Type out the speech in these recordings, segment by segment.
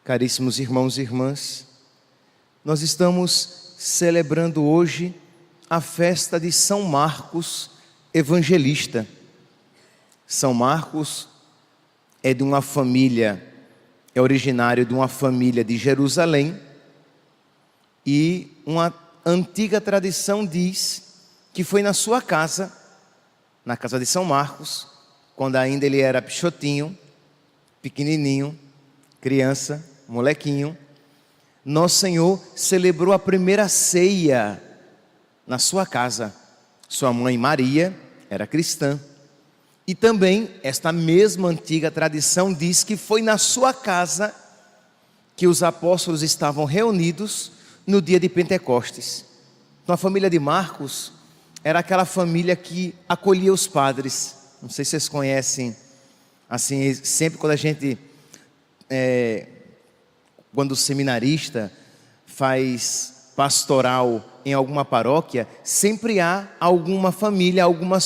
Caríssimos irmãos e irmãs, nós estamos celebrando hoje a festa de São Marcos Evangelista. São Marcos é originário de uma família de Jerusalém, e uma antiga tradição diz que foi na sua casa, na casa de São Marcos, quando ainda ele era pichotinho, pequenininho, criança, molequinho, Nosso Senhor celebrou a primeira ceia na sua casa. Sua mãe Maria era cristã. E também esta mesma antiga tradição diz que foi na sua casa que os apóstolos estavam reunidos no dia de Pentecostes. Então a família de Marcos era aquela família que acolhia os padres. Não sei se vocês conhecem, assim, sempre quando a gente, quando o seminarista faz pastoral em alguma paróquia, sempre há algumas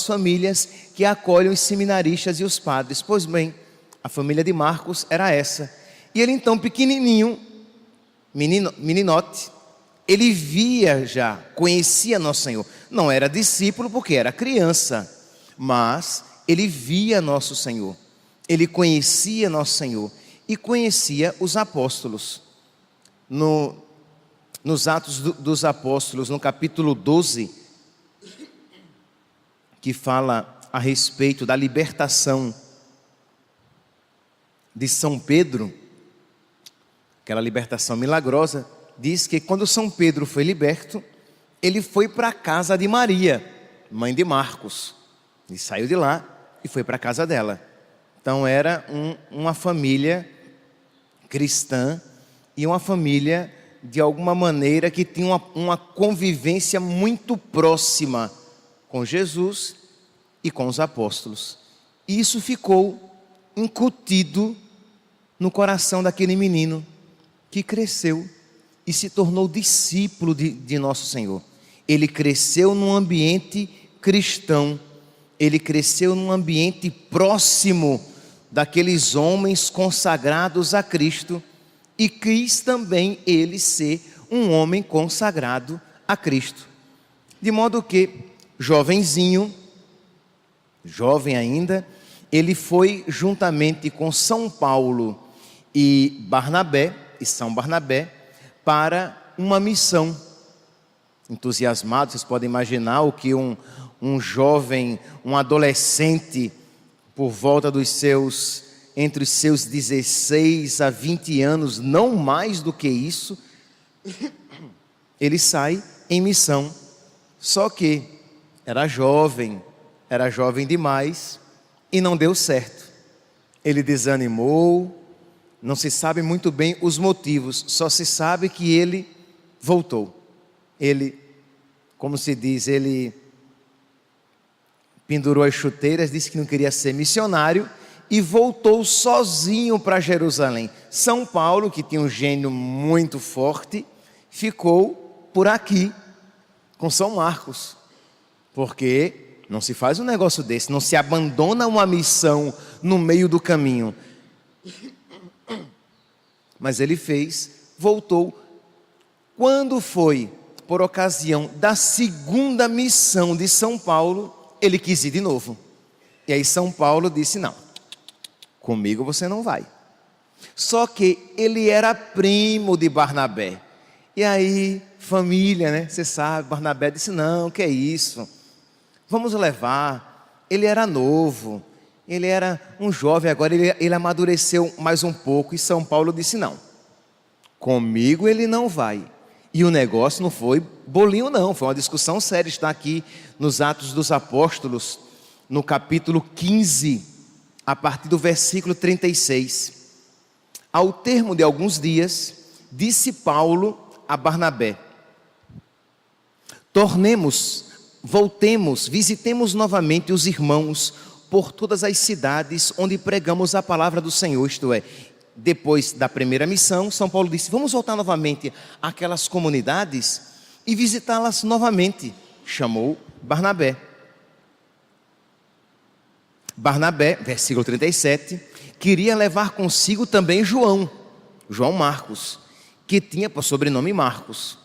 famílias que acolhem os seminaristas e os padres. Pois bem, a família de Marcos era essa. E ele então pequenininho, meninote, ele conhecia Nosso Senhor. Não era discípulo porque era criança, mas ele via Nosso Senhor. Ele conhecia Nosso Senhor e conhecia os apóstolos. Nos Atos dos Apóstolos, no capítulo 12, que fala a respeito da libertação de São Pedro, aquela libertação milagrosa, diz que quando São Pedro foi liberto, ele foi para a casa de Maria, mãe de Marcos. Ele saiu de lá e foi para a casa dela. Então era uma família cristã e uma família, de alguma maneira, que tinha uma convivência muito próxima com Jesus e com os apóstolos. E isso ficou incutido no coração daquele menino que cresceu e se tornou discípulo de Nosso Senhor. Ele cresceu num ambiente cristão, ele cresceu num ambiente próximo daqueles homens consagrados a Cristo, e quis também ele ser um homem consagrado a Cristo. De modo que, jovem ainda, ele foi juntamente com São Paulo e São Barnabé, para uma missão. Entusiasmado, vocês podem imaginar o que um jovem, um adolescente, por volta entre os seus 16 a 20 anos, não mais do que isso, ele sai em missão. Só que era jovem demais e não deu certo. Ele desanimou, não se sabe muito bem os motivos, só se sabe que ele voltou. Ele, como se diz, ele pendurou as chuteiras, disse que não queria ser missionário e voltou sozinho para Jerusalém. São Paulo, que tinha um gênio muito forte, ficou por aqui com São Marcos, porque não se faz um negócio desse, não se abandona uma missão no meio do caminho. Mas ele voltou. Quando foi por ocasião da segunda missão de São Paulo, ele quis ir de novo. E aí São Paulo disse: não, comigo você não vai. Só que ele era primo de Barnabé. E aí, família, né? Você sabe, Barnabé disse: não, que é isso? Vamos levar. Ele era novo, ele era um jovem, agora ele amadureceu mais um pouco. E São Paulo disse: não, comigo ele não vai. E o negócio não foi bolinho não, foi uma discussão séria. Está aqui nos Atos dos Apóstolos, no capítulo 15, a partir do versículo 36. Ao termo de alguns dias, disse Paulo a Barnabé: voltemos, visitemos novamente os irmãos por todas as cidades onde pregamos a palavra do Senhor. Isto é, depois da primeira missão, São Paulo disse: vamos voltar novamente àquelas comunidades e visitá-las novamente. Chamou Barnabé. Barnabé, versículo 37, queria levar consigo também João, João Marcos, que tinha por sobrenome Marcos.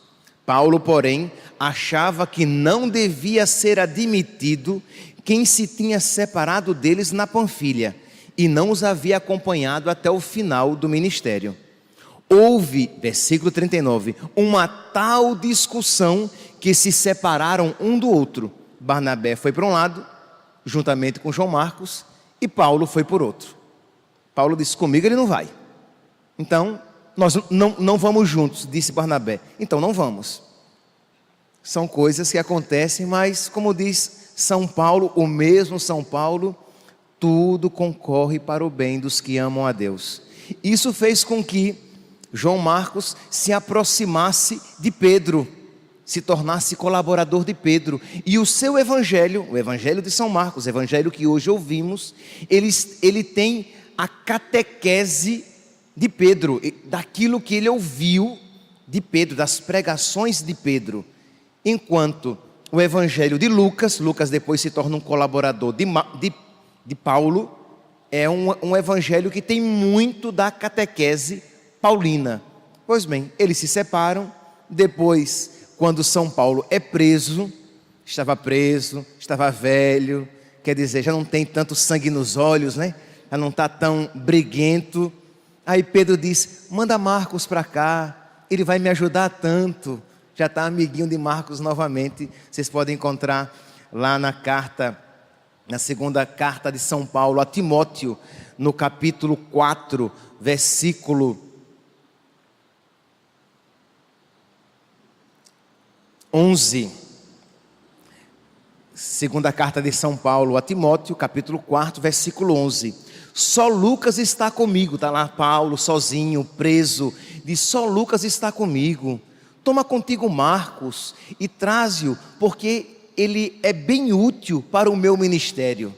Paulo, porém, achava que não devia ser admitido quem se tinha separado deles na Panfilha e não os havia acompanhado até o final do ministério. Houve, versículo 39, uma tal discussão que se separaram um do outro. Barnabé foi para um lado, juntamente com João Marcos, e Paulo foi por outro. Paulo disse: comigo ele não vai. Então, nós não vamos juntos, disse Barnabé. Então não vamos. São coisas que acontecem, mas como diz São Paulo, o mesmo São Paulo, tudo concorre para o bem dos que amam a Deus. Isso fez com que João Marcos se aproximasse de Pedro, se tornasse colaborador de Pedro. E o seu evangelho, o evangelho de São Marcos, o evangelho que hoje ouvimos, ele tem a catequese de Pedro, daquilo que ele ouviu de Pedro, das pregações de Pedro. Enquanto o evangelho de Lucas depois se torna um colaborador de Paulo, é um evangelho que tem muito da catequese paulina. Pois bem, eles se separam. Depois, quando São Paulo é preso, estava velho, quer dizer, já não tem tanto sangue nos olhos, né? Já não está tão briguento. Aí Pedro diz: manda Marcos para cá, ele vai me ajudar tanto. Já está amiguinho de Marcos novamente. Vocês podem encontrar lá na segunda carta de São Paulo a Timóteo, no capítulo 4, versículo 11. Segunda carta de São Paulo a Timóteo, capítulo 4, versículo 11. Só Lucas está comigo. Está lá Paulo sozinho, preso. Diz: só Lucas está comigo. Toma contigo Marcos e traze-o, porque ele é bem útil para o meu ministério.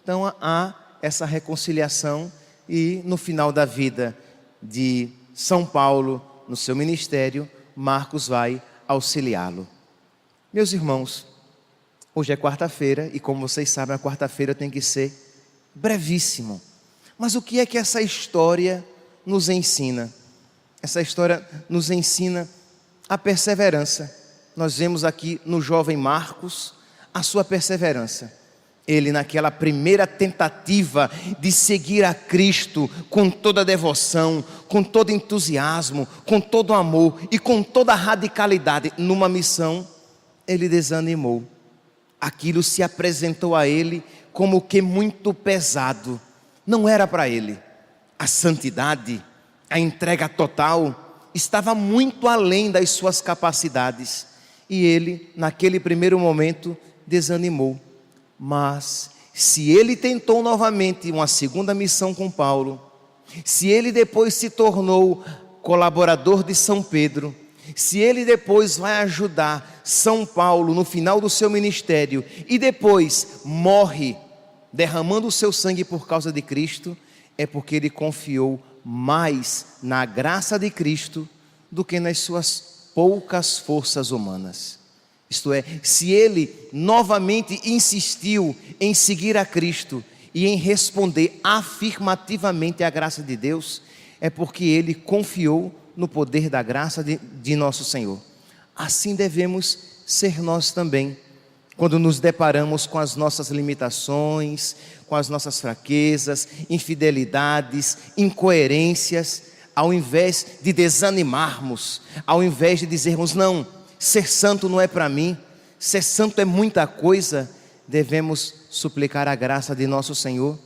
Então há essa reconciliação, e no final da vida de São Paulo, no seu ministério, Marcos vai auxiliá-lo. Meus irmãos, hoje é quarta-feira, e como vocês sabem, a quarta-feira tem que ser brevíssimo. Mas o que é que essa história nos ensina? Essa história nos ensina a perseverança. Nós vemos aqui no jovem Marcos a sua perseverança. Ele, naquela primeira tentativa de seguir a Cristo com toda devoção, com todo entusiasmo, com todo amor e com toda radicalidade numa missão, ele desanimou. Aquilo se apresentou a ele como que muito pesado. Não era para ele. A santidade, a entrega total, estava muito além das suas capacidades. E ele, naquele primeiro momento, desanimou. Mas se ele tentou novamente uma segunda missão com Paulo, se ele depois se tornou colaborador de São Pedro, se ele depois vai ajudar São Paulo no final do seu ministério e depois morre derramando o seu sangue por causa de Cristo, é porque ele confiou mais na graça de Cristo do que nas suas poucas forças humanas. Isto é, se ele novamente insistiu em seguir a Cristo e em responder afirmativamente à graça de Deus, é porque ele confiou no poder da graça de nosso Senhor. Assim devemos ser nós também, quando nos deparamos com as nossas limitações, com as nossas fraquezas, infidelidades, incoerências. Ao invés de desanimarmos, ao invés de dizermos: não, ser santo não é para mim, ser santo é muita coisa, devemos suplicar a graça de nosso Senhor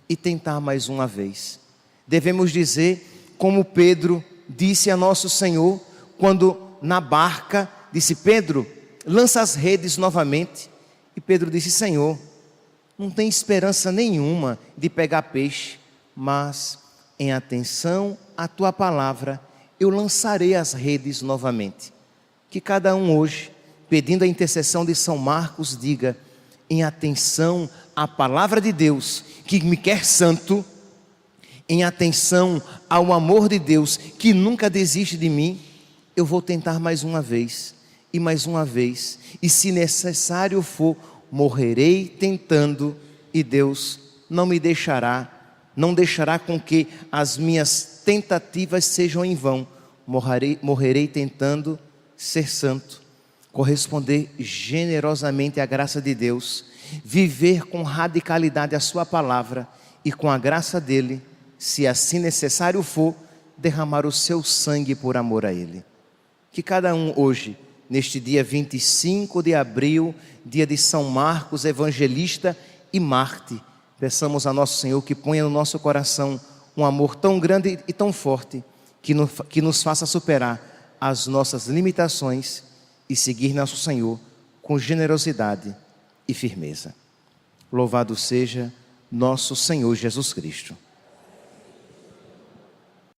e tentar mais uma vez. Devemos dizer como Pedro disse a nosso Senhor, quando na barca disse: Pedro, lança as redes novamente. E Pedro disse: Senhor, não tem esperança nenhuma de pegar peixe, mas em atenção à tua palavra, eu lançarei as redes novamente. Que cada um hoje, pedindo a intercessão de São Marcos, diga: em atenção à palavra de Deus, que me quer santo, em atenção ao amor de Deus, que nunca desiste de mim, eu vou tentar mais uma vez, e mais uma vez, e se necessário for, morrerei tentando, e Deus não me deixará, não deixará com que as minhas tentativas sejam em vão. Morrerei tentando ser santo, corresponder generosamente à graça de Deus, viver com radicalidade a sua palavra e com a graça dele, se assim necessário for, derramar o seu sangue por amor a ele. Que cada um hoje, neste dia 25 de abril, dia de São Marcos, evangelista e Marte, peçamos a nosso Senhor que ponha no nosso coração um amor tão grande e tão forte, que nos faça superar as nossas limitações e seguir nosso Senhor com generosidade e firmeza. Louvado seja nosso Senhor Jesus Cristo.